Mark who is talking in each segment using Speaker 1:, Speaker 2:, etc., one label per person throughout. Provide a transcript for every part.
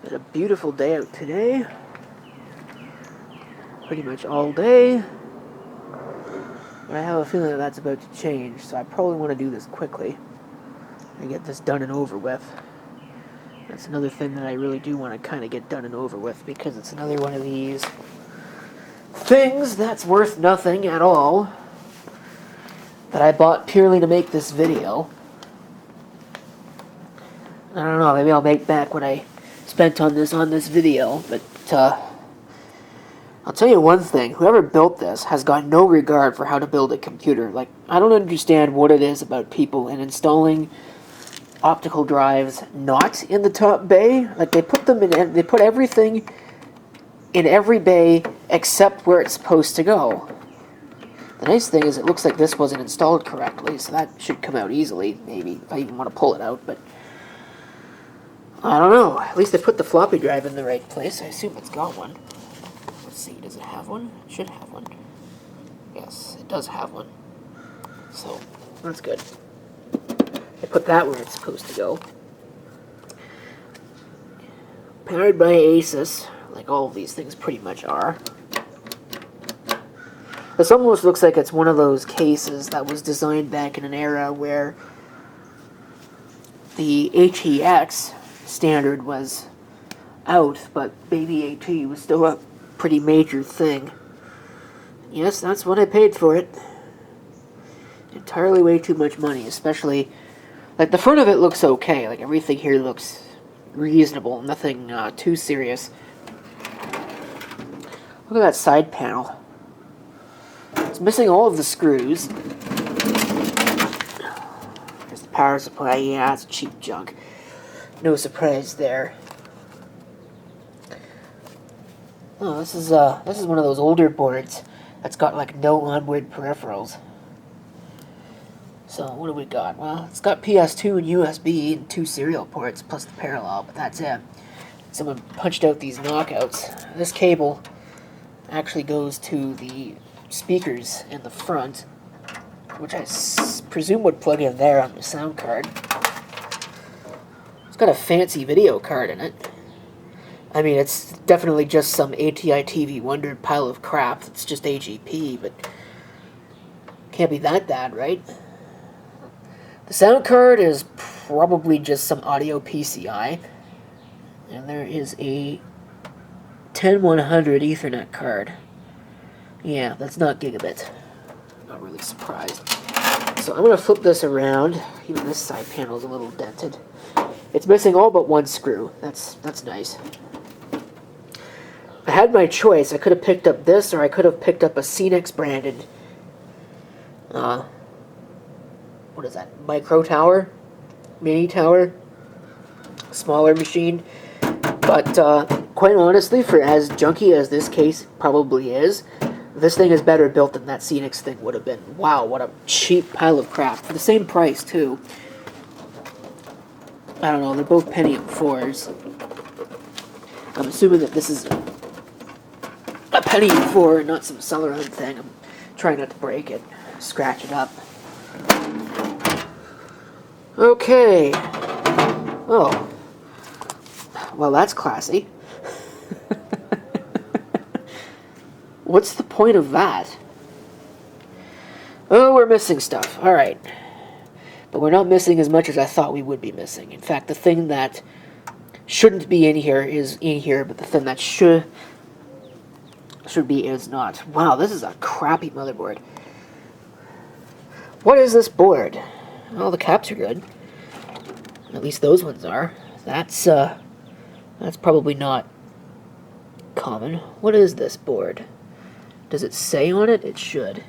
Speaker 1: It's a beautiful day out today. Pretty much all day. But I have a feeling that that's about to change, so I probably want to do this quickly and get this done and over with. That's another thing that I really do want to kind of get done and over with, because it's another one of these things that's worth nothing at all that I bought purely to make this video. I don't know, maybe I'll make back what I spent on this video, but I'll tell you one thing, whoever built this has got no regard for how to build a computer. Like, I don't understand what it is about people in installing optical drives not in the top bay. Like, they put them in, they put everything in every bay except where it's supposed to go. The nice thing is it looks like this wasn't installed correctly, so that should come out easily, maybe, if I even want to pull it out, but I don't know. At least I put the floppy drive in the right place. I assume it's got one. Let's see, does it have one? It should have one. Yes, it does have one. So, that's good. I put that where it's supposed to go. Powered by Asus, like all of these things pretty much are. This almost looks like it's one of those cases that was designed back in an era where the HEX standard was out, but baby AT was still a pretty major thing. Yes, that's what I paid for it. Entirely way too much money, especially, like, the front of it looks okay. Like, everything here looks reasonable, nothing too serious. Look at that side panel. It's missing all of the screws. There's the power supply. Yeah, it's cheap junk. No surprise there. Oh, this is one of those older boards that's got like no onboard peripherals. So what do we got? Well, it's got PS2 and USB and 2 serial ports plus the parallel, but that's it. Someone punched out these knockouts. This cable actually goes to the speakers in the front, which I presume would plug in there on the sound card. It's got a fancy video card in it. I mean, it's definitely just some ATI TV Wonder pile of crap. It's just AGP, but can't be that bad, right? The sound card is probably just some audio PCI. And there is a 10100 Ethernet card. Yeah, that's not gigabit. Not really surprised. So I'm going to flip this around. Even this side panel is a little dented. It's missing all but one screw. That's nice. I had my choice. I could have picked up this, or I could have picked up a Cenex branded what is that? Micro tower? Mini tower? Smaller machine. But quite honestly, for as junky as this case probably is, this thing is better built than that Cenex thing would have been. Wow, what a cheap pile of crap. For the same price, too. I don't know, they're both Pentium 4s. I'm assuming that this is a Pentium 4 and not some Celeron thing. I'm trying not to break it. Scratch it up. Okay. Oh. Well, that's classy. What's the point of that? Oh, we're missing stuff. Alright. But we're not missing as much as I thought we would be missing. In fact, the thing that shouldn't be in here is in here, but the thing that should be is not. Wow, this is a crappy motherboard. What is this board? Well, the caps are good. At least those ones are. That's probably not common. What is this board? Does it say on it? It should.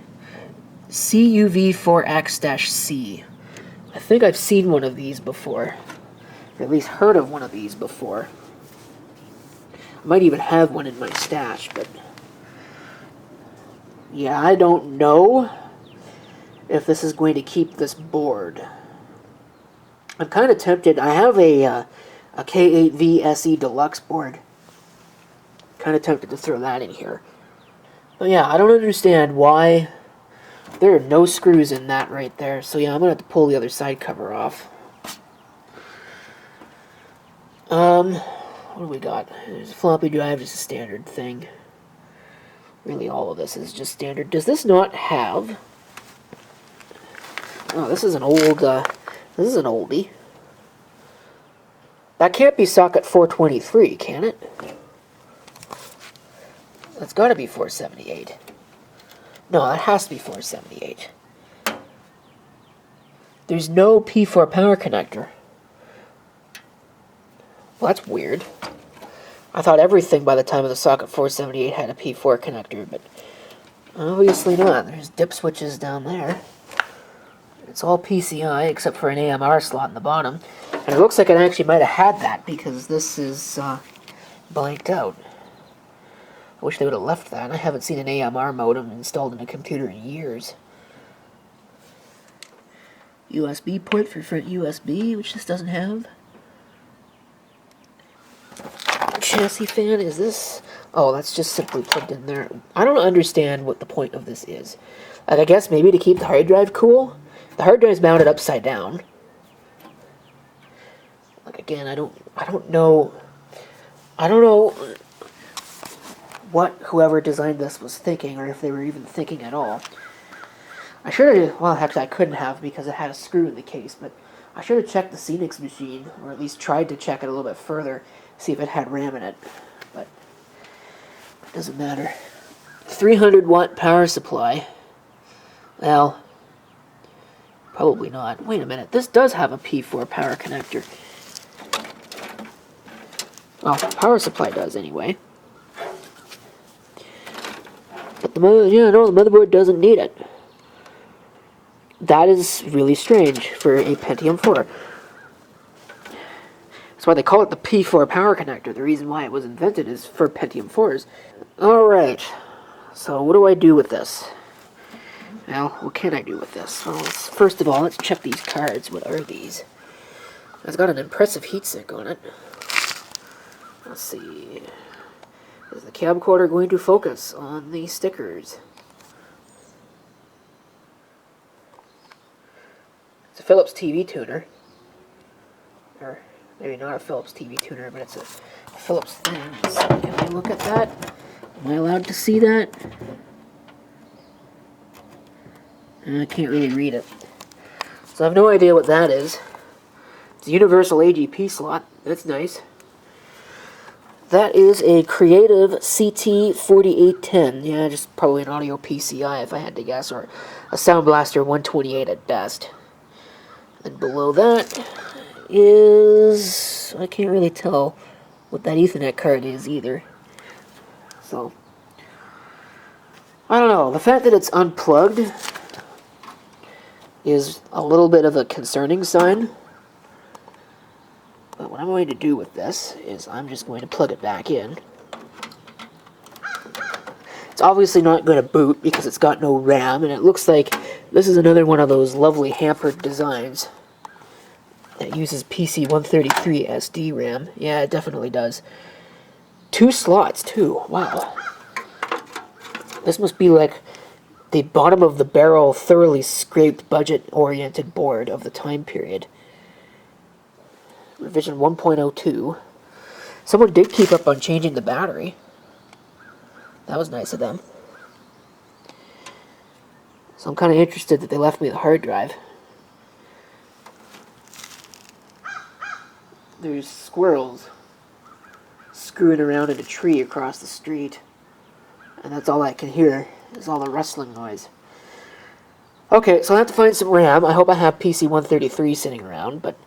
Speaker 1: CUV4X-C. I think I've seen one of these before. Or at least heard of one of these before. I might even have one in my stash, but yeah, I don't know if this is going to keep this board. I'm kind of tempted. I have a K8V SE Deluxe board. Kind of tempted to throw that in here. But yeah, I don't understand why there are no screws in that right there. So yeah, I'm going to have to pull the other side cover off. what do we got? There's a floppy drive, just a standard thing. Really, all of this is just standard. Does this not have... Oh, this is an old, this is an oldie. That can't be socket 423, can it? That's got to be 478. No, that has to be 478. There's no P4 power connector. Well, that's weird. I thought everything by the time of the socket 478 had a P4 connector, but obviously not. There's dip switches down there. It's all PCI except for an AMR slot in the bottom. And it looks like it actually might have had that because this is blanked out. I wish they would have left that. I haven't seen an AMR modem installed in a computer in years. USB port for front USB, which this doesn't have. Chassis fan, is this... Oh, that's just simply plugged in there. I don't understand what the point of this is. Like, I guess maybe to keep the hard drive cool? The hard drive's mounted upside down. Like, again, I don't know what whoever designed this was thinking, or if they were even thinking at all. I should have, well, actually I couldn't have because it had a screw in the case, but I should have checked the Scenics machine, or at least tried to check it a little bit further, see if it had RAM in it, but it doesn't matter. 300 watt power supply. Well, probably not. Wait a minute, this does have a P4 power connector. Well, power supply does anyway. But the motherboard doesn't need it. That is really strange for a Pentium 4. That's why they call it the P4 power connector. The reason why it was invented is for Pentium 4s. Alright, so what do I do with this? Well, what can I do with this? Well, first of all, let's check these cards. What are these? It's got an impressive heatsink on it. Let's see. Is the camcorder going to focus on the stickers? It's a Philips TV tuner. Or maybe not a Philips TV tuner, but it's a Philips thing. So can we look at that? Am I allowed to see that? I can't really read it. So I have no idea what that is. It's a universal AGP slot. That's nice. That is a Creative CT4810. Yeah, just probably an audio PCI if I had to guess, or a Sound Blaster 128 at best. And below that is... I can't really tell what that Ethernet card is either. So, I don't know. The fact that it's unplugged is a little bit of a concerning sign. But what I'm going to do with this is I'm just going to plug it back in. It's obviously not going to boot because it's got no RAM, and it looks like this is another one of those lovely hampered designs that uses PC133 SD RAM. Yeah, it definitely does. 2 slots, too. Wow. This must be like the bottom of the barrel, thoroughly scraped, budget-oriented board of the time period. Revision 1.02. Someone did keep up on changing the battery. That was nice of them. So I'm kind of interested that they left me the hard drive. There's squirrels screwing around in a tree across the street. And that's all I can hear, is all the rustling noise. Okay, so I have to find some RAM. I hope I have PC133 sitting around, but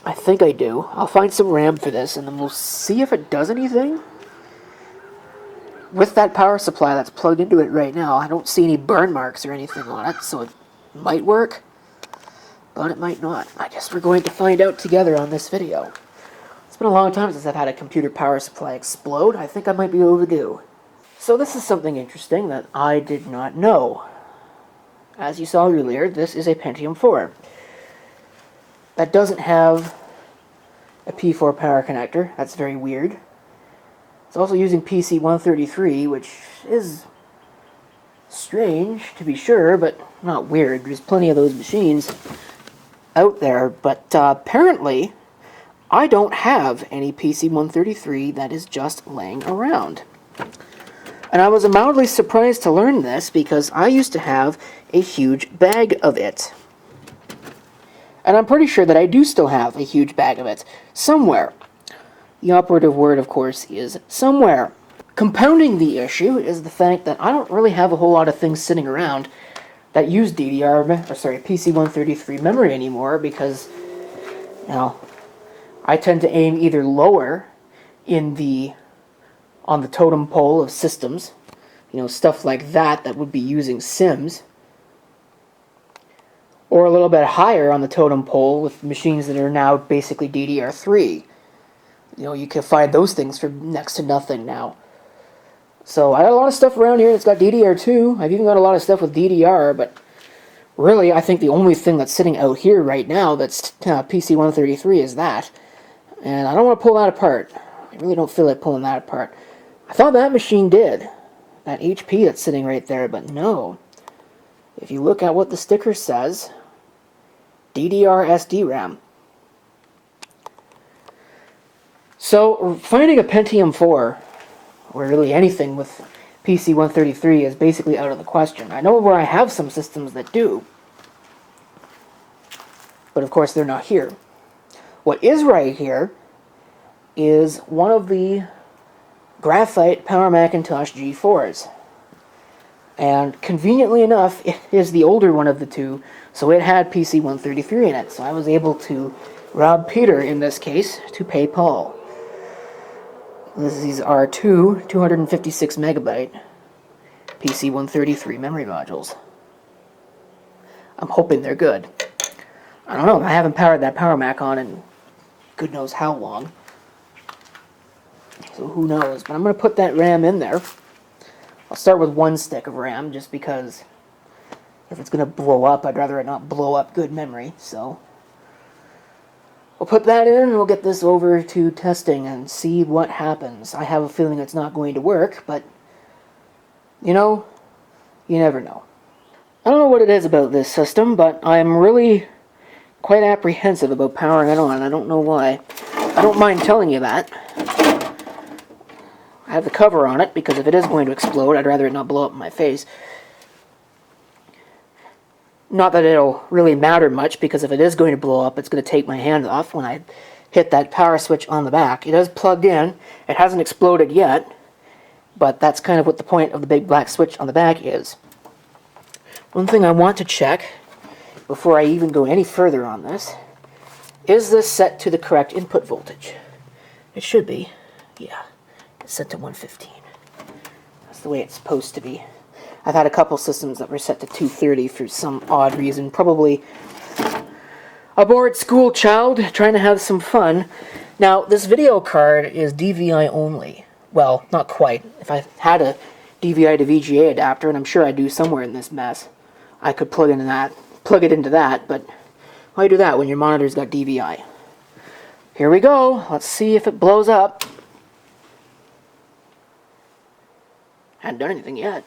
Speaker 1: I think I do. I'll find some RAM for this, and then we'll see if it does anything. With that power supply that's plugged into it right now, I don't see any burn marks or anything on it, so it might work, but it might not. I guess we're going to find out together on this video. It's been a long time since I've had a computer power supply explode. I think I might be overdue. So this is something interesting that I did not know. As you saw earlier, this is a Pentium 4. That doesn't have a P4 power connector. That's very weird. It's also using PC133, which is strange, to be sure, but not weird. There's plenty of those machines out there, but apparently I don't have any PC-133 that is just laying around. And I was mildly surprised to learn this because I used to have a huge bag of it. And I'm pretty sure that I do still have a huge bag of it somewhere. The operative word, of course, is somewhere. Compounding the issue is the fact that I don't really have a whole lot of things sitting around that use PC-133 memory anymore because, you know, I tend to aim either lower on the totem pole of systems, stuff like that would be using Sims, or a little bit higher on the totem pole with machines that are now basically DDR3. You can find those things for next to nothing now. So I got a lot of stuff around here that's got DDR2. I've even got a lot of stuff with DDR, but really I think the only thing that's sitting out here right now that's PC-133 is that. And I don't want to pull that apart. I really don't feel like pulling that apart. I thought that machine did. That HP that's sitting right there, but no. If you look at what the sticker says, DDR SD-RAM. So finding a Pentium 4, or really anything with PC-133, is basically out of the question. I know where I have some systems that do, but of course they're not here. What is right here is one of the graphite Power Macintosh G4s. And conveniently enough, it is the older one of the two, so it had PC-133 in it. So I was able to rob Peter, in this case, to pay Paul. These are two 256 megabyte PC-133 memory modules. I'm hoping they're good. I don't know, I haven't powered that Power Mac on in good knows how long. So who knows, but I'm going to put that RAM in there. I'll start with one stick of RAM, just because if it's going to blow up, I'd rather it not blow up good memory, so we'll put that in and we'll get this over to testing and see what happens. I have a feeling it's not going to work, but you never know. I don't know what it is about this system, but I'm really quite apprehensive about powering it on. I don't know why. I don't mind telling you that. I have the cover on it because if it is going to explode, I'd rather it not blow up in my face. Not that it'll really matter much, because if it is going to blow up, it's going to take my hand off when I hit that power switch on the back. It is plugged in. It hasn't exploded yet, but that's kind of what the point of the big black switch on the back is. One thing I want to check before I even go any further on this, is this set to the correct input voltage? It should be. Yeah. It's set to 115. That's the way it's supposed to be. I've had a couple systems that were set to 230 for some odd reason. Probably a bored school child trying to have some fun. Now, this video card is DVI only. Well, not quite. If I had a DVI to VGA adapter, and I'm sure I do somewhere in this mess, I could plug it into that, but why do that when your monitor's got DVI? Here we go. Let's see if it blows up. Hadn't done anything yet.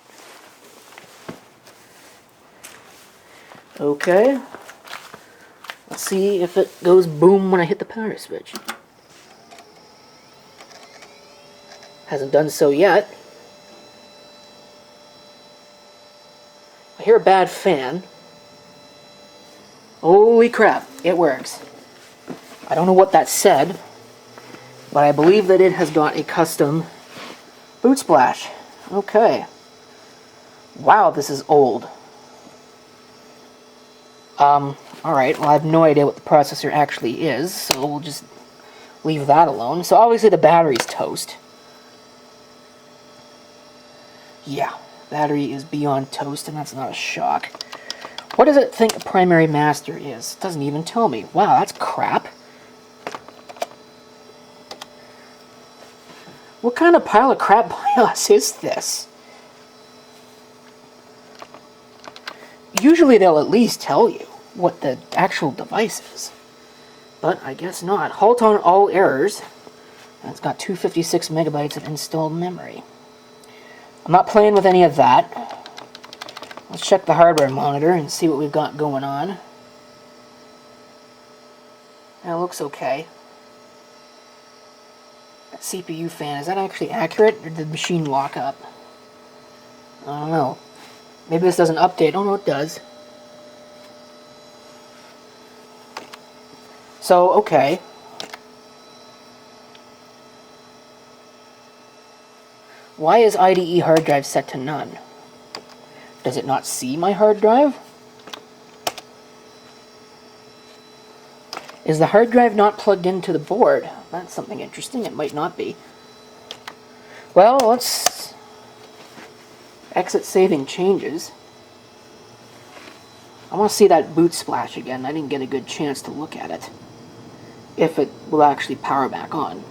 Speaker 1: Okay. Let's see if it goes boom when I hit the power switch. Hasn't done so yet. I hear a bad fan. Holy crap, it works. I don't know what that said, but I believe that it has got a custom boot splash. Okay. Wow, this is old. Alright, well I have no idea what the processor actually is, so we'll just leave that alone. So obviously the battery's toast. Yeah, battery is beyond toast, and that's not a shock. What does it think a primary master is? It doesn't even tell me. Wow, that's crap. What kind of pile of crap BIOS is this? Usually they'll at least tell you what the actual device is. But I guess not. Halt on all errors. And it's got 256 megabytes of installed memory. I'm not playing with any of that. Let's check the hardware monitor and see what we've got going on. That looks okay. That CPU fan, is that actually accurate, or did the machine lock up? I don't know. Maybe this doesn't update. Oh no, it does. So, okay. Why is IDE hard drive set to none? Does it not see my hard drive? Is the hard drive not plugged into the board? That's something interesting. It might not be. Well, let's exit saving changes. I want to see that boot splash again. I didn't get a good chance to look at it. If it will actually power back on.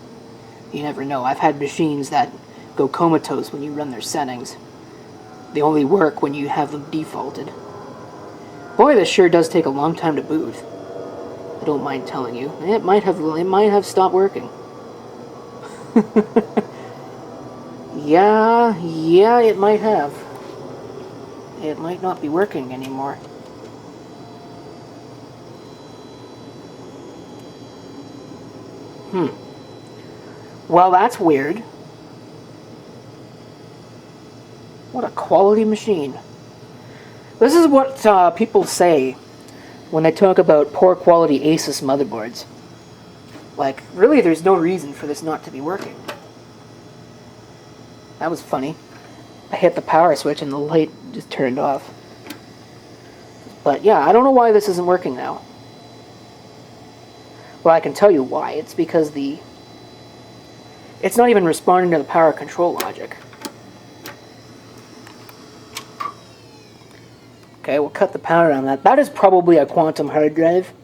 Speaker 1: You never know. I've had machines that go comatose when you run their settings. They only work when you have them defaulted. Boy, this sure does take a long time to boot. I don't mind telling you. It might have stopped working. Yeah, it might have. It might not be working anymore. Well, that's weird. What a quality machine. This is what people say when they talk about poor quality Asus motherboards. Like, really, there's no reason for this not to be working. That was funny. I hit the power switch and the light just turned off. But yeah, I don't know why this isn't working now. Well, I can tell you why. It's because it's not even responding to the power control logic. Okay, we'll cut the power on that. That is probably a quantum hard drive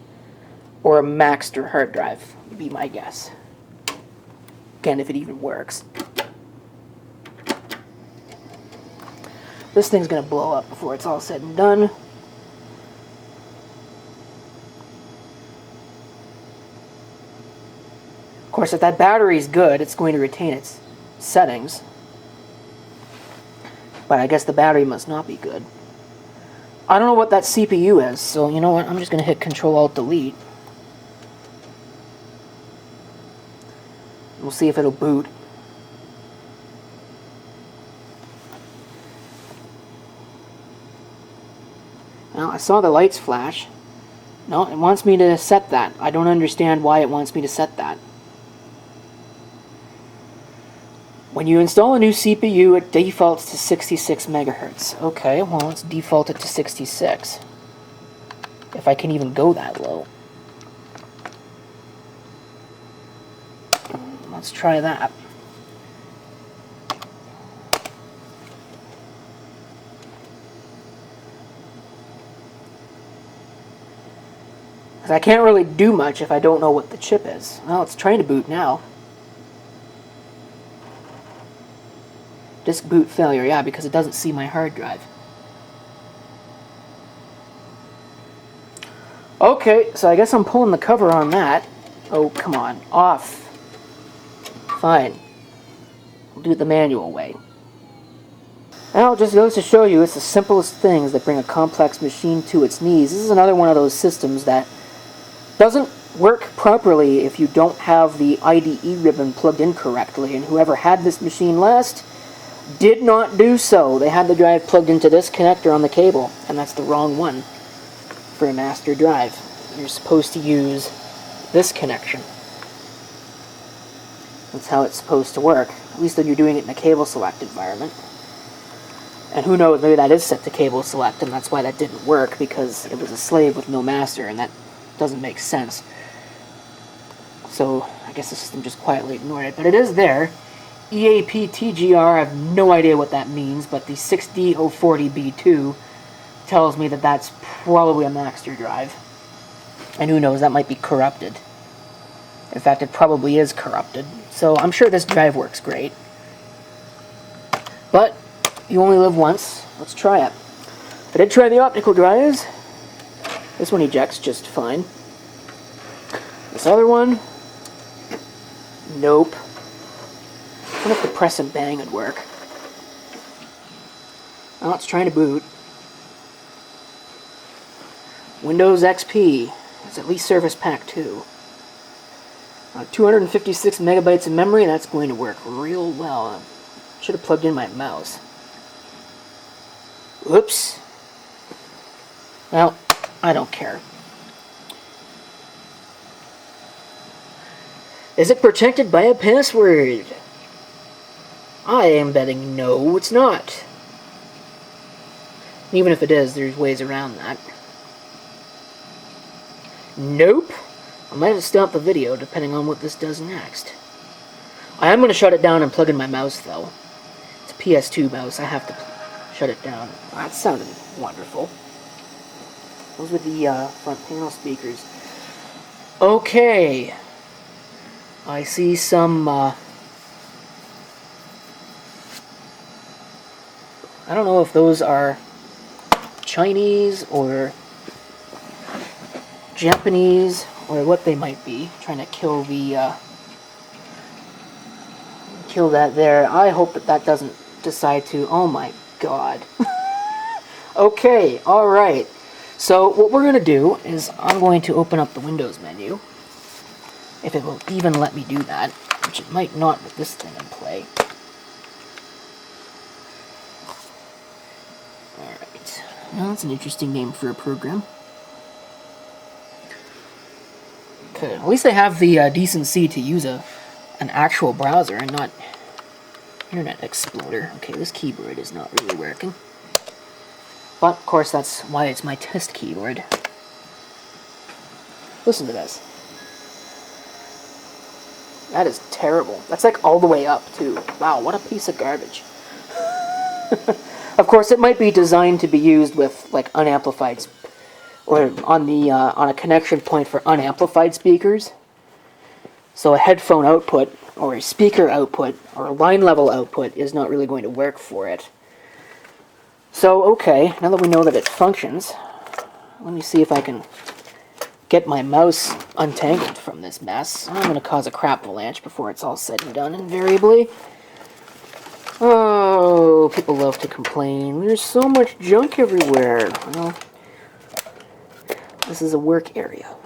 Speaker 1: or a Maxter hard drive, would be my guess. Again, if it even works. This thing's going to blow up before it's all said and done. Of course, if that battery's good, it's going to retain its settings. But I guess the battery must not be good. I don't know what that CPU is, so you know what? I'm just going to hit Control-Alt-Delete. We'll see if it'll boot. Well, I saw the lights flash. No, it wants me to set that. I don't understand why it wants me to set that. When you install a new CPU, it defaults to 66 megahertz. Okay, well, let's default it to 66. If I can even go that low. Let's try that. Because I can't really do much if I don't know what the chip is. Well, it's trying to boot now. Disk boot failure, yeah, because it doesn't see my hard drive. Okay, so I guess I'm pulling the cover on that. Oh, come on. Off. Fine. We'll do it the manual way. Well, it just goes to show you it's the simplest things that bring a complex machine to its knees. This is another one of those systems that doesn't work properly if you don't have the IDE ribbon plugged in correctly, and whoever had this machine last did not do so. They had the drive plugged into this connector on the cable, and that's the wrong one for a master drive. You're supposed to use this connection. That's how it's supposed to work, at least when you're doing it in a cable select environment. And who knows, maybe that is set to cable select, and that's why that didn't work, because it was a slave with no master, and that doesn't make sense. So I guess the system just quietly ignored it, but it is there. EAP-TGR, I have no idea what that means, but the 6D040B2 tells me that that's probably a Maxter drive. And who knows, that might be corrupted. In fact, it probably is corrupted. So I'm sure this drive works great. But you only live once. Let's try it. I did try the optical drives. This one ejects just fine. This other one, nope. I wonder if the press and bang would work. Well, it's trying to boot. Windows XP. It's at least Service Pack 2. 256 megabytes of memory, that's going to work real well. Should have plugged in my mouse. Oops. Well, I don't care. Is it protected by a password? I am betting no, it's not. Even if it is, there's ways around that. Nope. I might have to stop the video depending on what this does next. I am going to shut it down and plug in my mouse though. It's a PS2 mouse, I have to shut it down. That sounded wonderful. Those were the front panel speakers. Okay. I see some, I don't know if those are Chinese or Japanese or what they might be. Trying to kill the, kill that there. I hope that that doesn't decide to, oh my god. Okay, alright. So what we're going to do is I'm going to open up the Windows menu. If it will even let me do that, which it might not with this thing in play. Alright. Well, that's an interesting name for a program. Okay, at least they have the decency to use an actual browser and not Internet Explorer. Okay, this keyboard is not really working. But, of course, that's why it's my test keyboard. Listen to this. That is terrible. That's like all the way up, too. Wow, what a piece of garbage. Of course, it might be designed to be used with, like, unamplified, or on the, on a connection point for unamplified speakers. So a headphone output, or a speaker output, or a line level output is not really going to work for it. So, okay, now that we know that it functions, let me see if I can get my mouse untangled from this mess. I'm going to cause a crap avalanche before it's all said and done, invariably. Oh, people love to complain. There's so much junk everywhere. Well, this is a work area.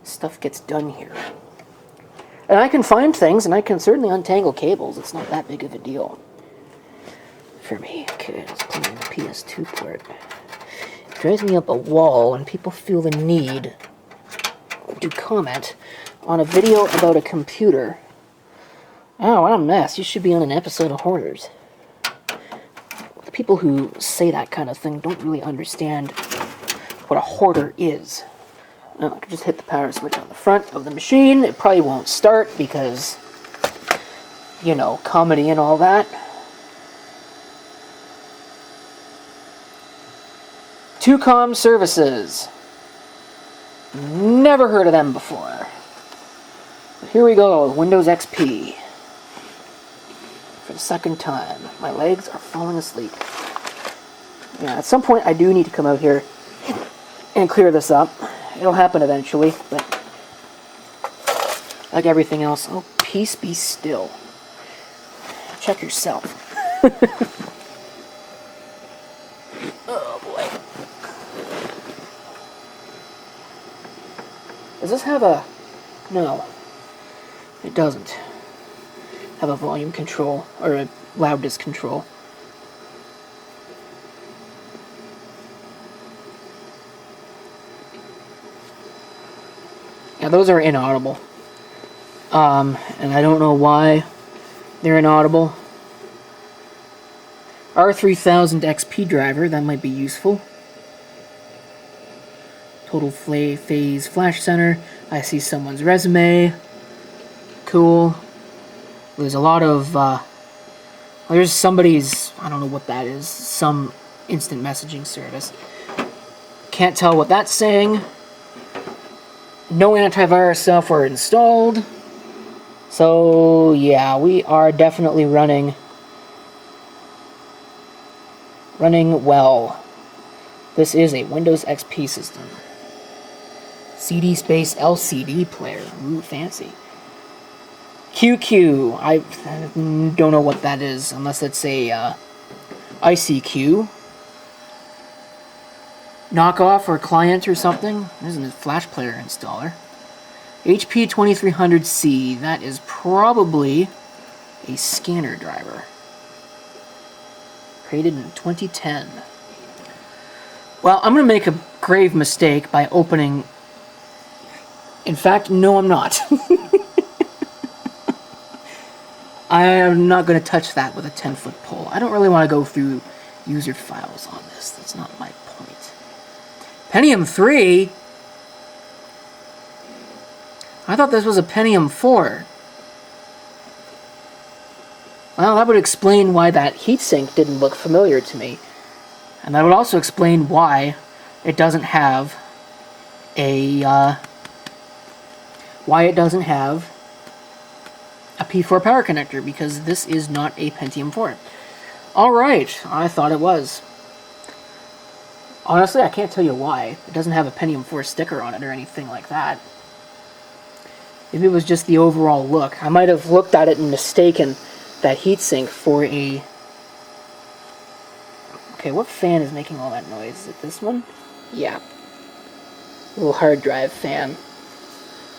Speaker 1: Stuff gets done here. And I can find things, and I can certainly untangle cables. It's not that big of a deal for me. Okay, let's plug in the PS2 port. It drives me up a wall when people feel the need to comment on a video about a computer. Oh, what a mess. You should be on an episode of Hoarders. The people who say that kind of thing don't really understand what a hoarder is. Now, I could just hit the power switch on the front of the machine. It probably won't start because, you know, comedy and all that. Tucom Services. Never heard of them before. But here we go, Windows XP. For the second time. My legs are falling asleep. Yeah, at some point I do need to come out here and clear this up. It'll happen eventually, but like everything else, oh, peace be still. Check yourself. Oh boy. Does this have a... No. It doesn't have a volume control, or a loudness control. Yeah, those are inaudible. And I don't know why they're inaudible. R3000 XP driver, that might be useful. Total phase flash center. I see someone's resume. Cool. There's a lot of, there's somebody's, I don't know what that is, some instant messaging service. Can't tell what that's saying. No antivirus software installed. So, yeah, we are definitely running well. This is a Windows XP system. CD space LCD player. Ooh, fancy. QQ. I don't know what that is, unless it's a ICQ knockoff or client or something. Isn't it Flash Player installer? HP 2300C. That is probably a scanner driver. Created in 2010. Well, I'm going to make a grave mistake by opening... In fact, no, I'm not. I am not going to touch that with a 10-foot pole. I don't really want to go through user files on this. That's not my point. Pentium 3? I thought this was a Pentium 4. Well, that would explain why that heatsink didn't look familiar to me. And that would also explain why it doesn't have a P4 power connector, because this is not a Pentium 4. Alright, I thought it was. Honestly, I can't tell you why. It doesn't have a Pentium 4 sticker on it or anything like that. Maybe it was just the overall look. I might have looked at it and mistaken that heatsink for a... Okay, what fan is making all that noise? Is it this one? Yeah. A little hard drive fan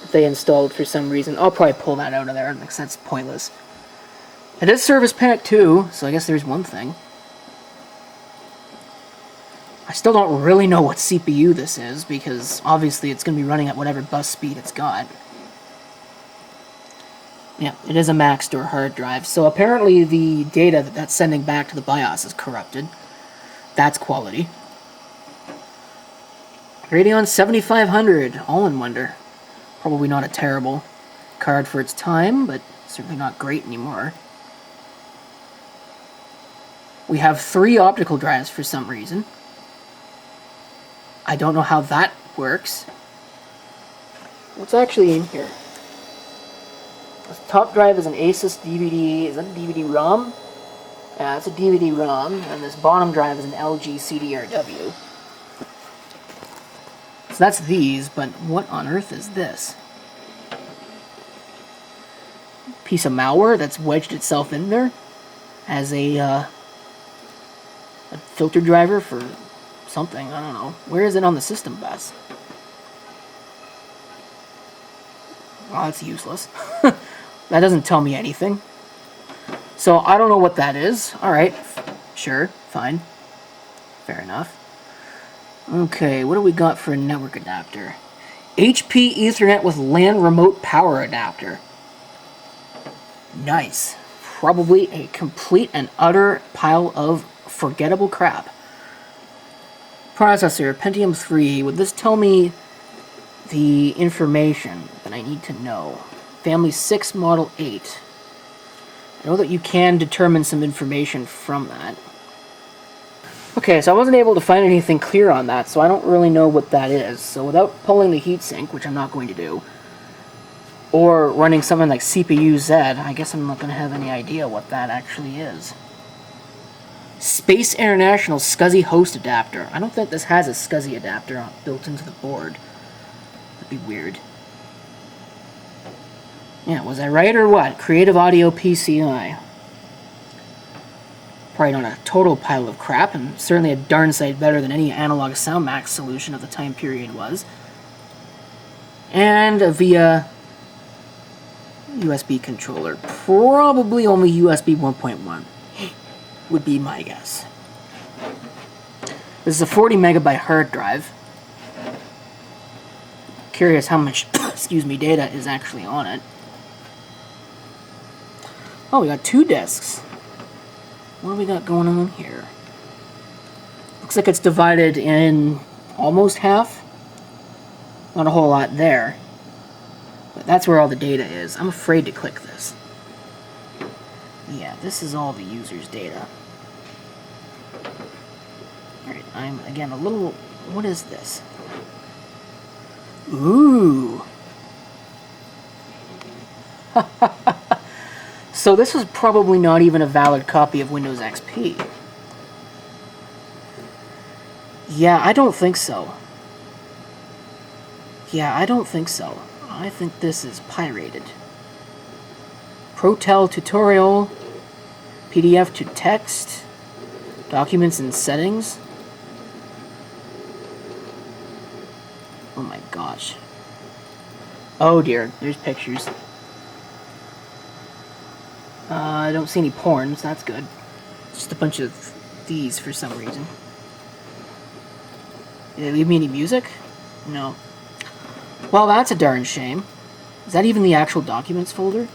Speaker 1: that they installed for some reason. I'll probably pull that out of there because that's pointless. It is Service Pack 2, so I guess there's one thing. I still don't really know what CPU this is, because obviously it's going to be running at whatever bus speed it's got. Yeah, it is a Maxtor hard drive, so apparently the data that that's sending back to the BIOS is corrupted. That's quality. Radeon 7500, all-in-wonder. Probably not a terrible card for its time, but certainly not great anymore. We have 3 optical drives for some reason. I don't know how that works. What's actually in here? This top drive is an Asus DVD. Is that a DVD-ROM? Yeah, it's a DVD-ROM. And this bottom drive is an LG CDRW. So that's these, but what on earth is this? Piece of malware that's wedged itself in there as a filter driver for something, I don't know. Where is it on the system bus? Oh, that's useless. That doesn't tell me anything. So I don't know what that is. Alright, sure, fine. Fair enough. Okay, what do we got for a network adapter? HP Ethernet with LAN remote power adapter. Nice. Probably a complete and utter pile of forgettable crap. Processor, Pentium 3. Would this tell me the information that I need to know? Family 6, Model 8. I know that you can determine some information from that. Okay, so I wasn't able to find anything clear on that, so I don't really know what that is. So without pulling the heatsink, which I'm not going to do, or running something like CPU-Z, I guess I'm not going to have any idea what that actually is. Space International SCSI host adapter. I don't think this has a SCSI adapter built into the board. That'd be weird. Yeah, was I right or what? Creative Audio PCI. Probably not a total pile of crap, and certainly a darn sight better than any analog SoundMax solution of the time period was. And a VIA USB controller. Probably only USB 1.1 would be my guess. This is a 40 megabyte hard drive. Curious how much excuse me, data is actually on it. Oh, we got 2 discs. What do we got going on here? Looks like it's divided in almost half. Not a whole lot there. But that's where all the data is. I'm afraid to click this. Yeah, this is all the user's data. Alright, I'm, again, a little... What is this? Ooh! So this was probably not even a valid copy of Windows XP. Yeah, I don't think so. Yeah, I don't think so. I think this is pirated. ProTel tutorial, PDF to text, documents and settings. Oh my gosh. Oh dear, there's pictures. I don't see any porn, so that's good. Just a bunch of these for some reason. Did they leave me any music? No. Well, that's a darn shame. Is that even the actual documents folder?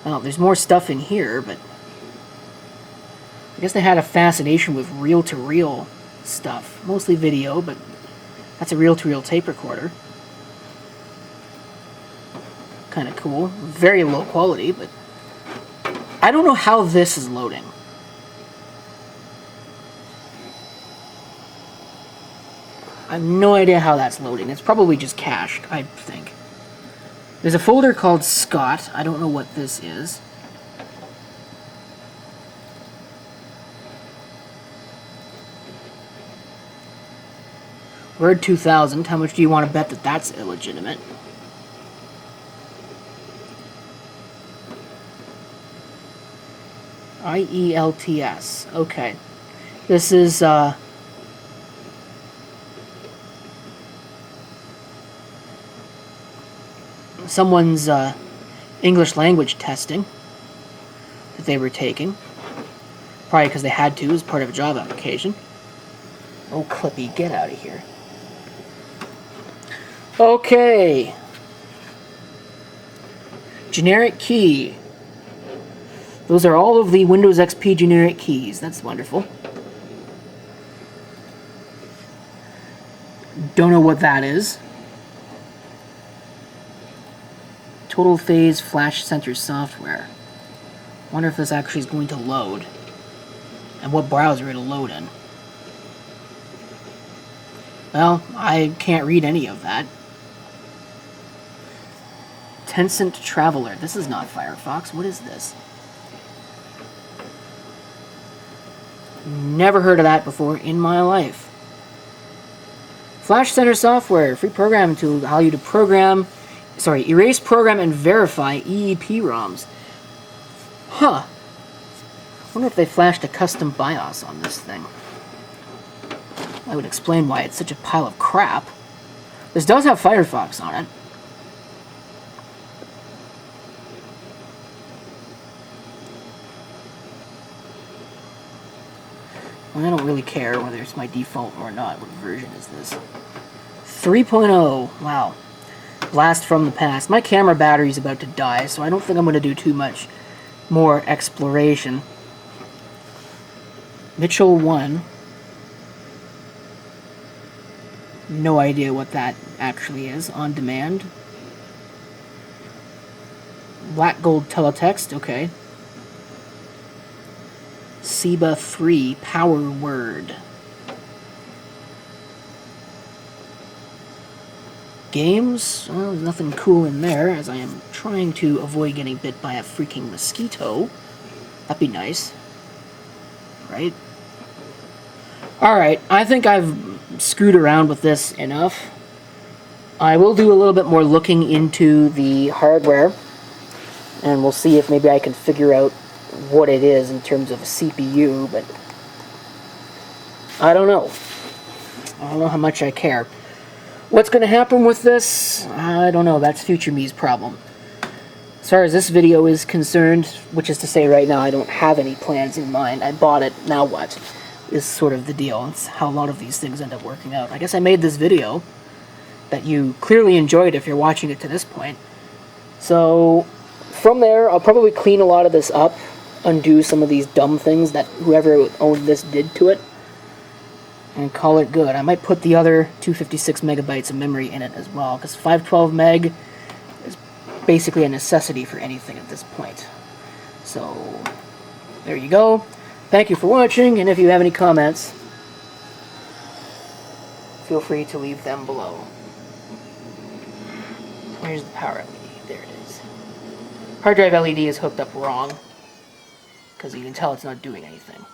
Speaker 1: Oh, there's more stuff in here, but I guess they had a fascination with reel-to-reel stuff. Mostly video, but that's a reel-to-reel tape recorder. Kind of cool. Very low quality, but I don't know how this is loading. I have no idea how that's loading. It's probably just cached, I think. There's a folder called Scott. I don't know what this is. Word 2000. How much do you want to bet that that's illegitimate? IELTS. Okay. This is, someone's English language testing that they were taking. Probably because they had to as part of a job application. Oh, Clippy, get out of here. Okay. Generic key. Those are all of the Windows XP generic keys. That's wonderful. Don't know what that is. Total phase flash sensor software. Wonder if this actually is going to load. And what browser it'll load in. Well, I can't read any of that. Tencent Traveler. This is not Firefox. What is this? Never heard of that before in my life. Flash Center software. Free programming tool to allow you to program... erase, program, and verify EEPROMs. Huh. Wonder if they flashed a custom BIOS on this thing. That would explain why it's such a pile of crap. This does have Firefox on it. Well, I don't really care whether it's my default or not. What version is this? 3.0. Wow. Blast from the past. My camera battery's about to die, so I don't think I'm going to do too much more exploration. Mitchell 1. No idea what that actually is. On demand. Black gold teletext. Okay. SIBA 3. Power word. Games, well, there's nothing cool in there, as I am trying to avoid getting bit by a freaking mosquito. That'd be nice. Right? Alright, I think I've screwed around with this enough. I will do a little bit more looking into the hardware, and we'll see if maybe I can figure out what it is in terms of a CPU, but I don't know. I don't know how much I care. What's going to happen with this? I don't know. That's future me's problem. As far as this video is concerned, which is to say right now I don't have any plans in mind. I bought it, now what? Is sort of the deal. It's how a lot of these things end up working out. I guess I made this video that you clearly enjoyed if you're watching it to this point. So from there, I'll probably clean a lot of this up, undo some of these dumb things that whoever owned this did to it, and call it good. I might put the other 256 megabytes of memory in it as well, because 512 meg is basically a necessity for anything at this point. So, there you go. Thank you for watching, and if you have any comments, feel free to leave them below. Where's the power LED? There it is. Hard drive LED is hooked up wrong, because you can tell it's not doing anything.